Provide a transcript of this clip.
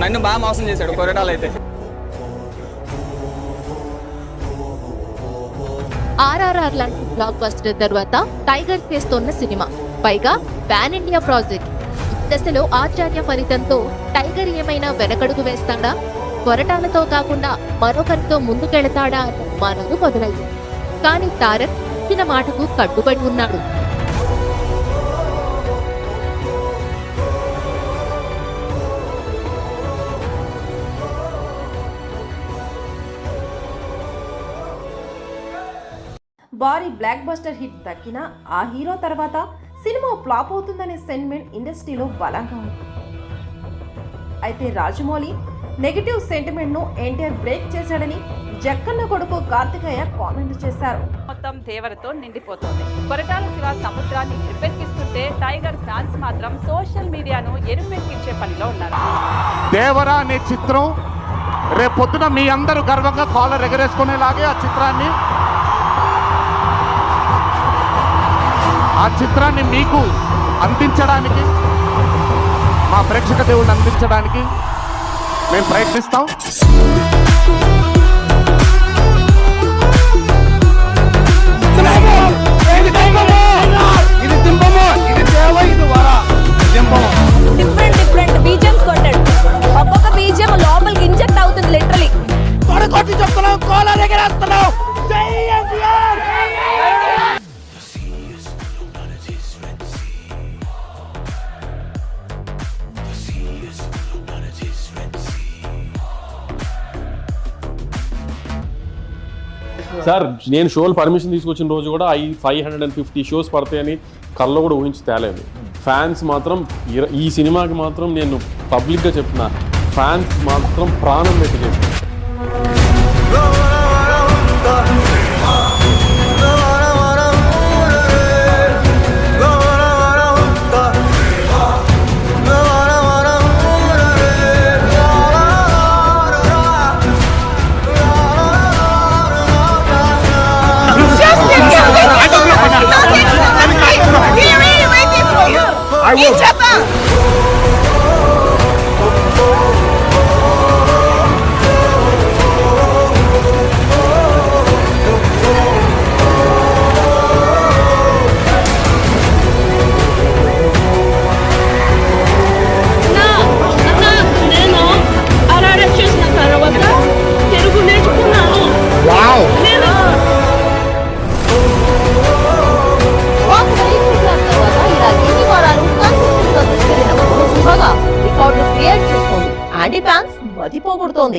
నన్ను బాగా మోసం చేశాడు కొరటాలు అయితే. RRR లాంటి బ్లాక్ బస్టర్ తర్వాత టైగర్ చేస్తోన్న సినిమా, పైగా పాన్ ఇండియా ప్రాజెక్ట్. దశలో ఆచార్య ఫలితంతో టైగర్ ఏమైనా వెనకడుగు వేస్తాడా, కొరటాలతో కాకుండా మరొకరితో ముందుకెళతాడా అనే అనుమానాలు మొదలయ్యాయి. కానీ తారక్ ఇచ్చిన మాటకు కట్టుబడి ఉన్నాడు. భారీ బ్లాక్ బస్టర్ హిట్ దక్కినా ఆ హీరో తర్వాత సినిమా ఫ్లాప్ అవుతుందనే సెంటిమెంట్ ఇండస్ట్రీలో బలంగా ఉంది. అయితే రాజమౌళి నెగిటివ్ సెంటిమెంట్ ను ఎన్టీఆర్ బ్రేక్ చేశాడని జక్కన్న కొడుకు కార్తికేయ కామెంట్ చేశారు. మొత్తం దేవరతో నిండిపోతుంది. కొరటాల శివ సముద్రాన్ని ఎరుపెక్కిస్తుంటే టైగర్ ఫ్యాన్స్ మాత్రం సోషల్ మీడియాను ఎరుపెక్కించే పనిలో ఉన్నారు. దేవర అనే చిత్రం రేపొద్దున మీ అందరూ గర్వంగా కాలర్ ఎగరేసుకునేలాగే ఆ చిత్రాన్ని మీకు అందించడానికి, మా ప్రేక్షక దేవుడిని అందించడానికి మేము ప్రయత్నిస్తాం. డిఫరెంట్ బీజిఎమ్స్ కొట్టాడు. ఒక్కొక్క బీజిఎం లోపలికి ఇంజెక్ట్ అవుతుంది లిటరలీ. కొట్టి చెప్తున్నాం, కాలర్ ఎగరేస్తున్నాం. సార్ నేను షోలు పర్మిషన్ తీసుకొచ్చిన రోజు కూడా 550 షోస్ పడతాయని కల్లో కూడా ఊహించి తేలేదు. ఫ్యాన్స్ మాత్రం ఈ సినిమాకి మాత్రం నేను పబ్లిక్గా చెప్తున్నా, ఫ్యాన్స్ మాత్రం ప్రాణం పెట్టి చేస్తారు. I will. రికార్డులు క్రియేట్ చేస్తోంది. Anti fans మతిపోగొడుతోంది.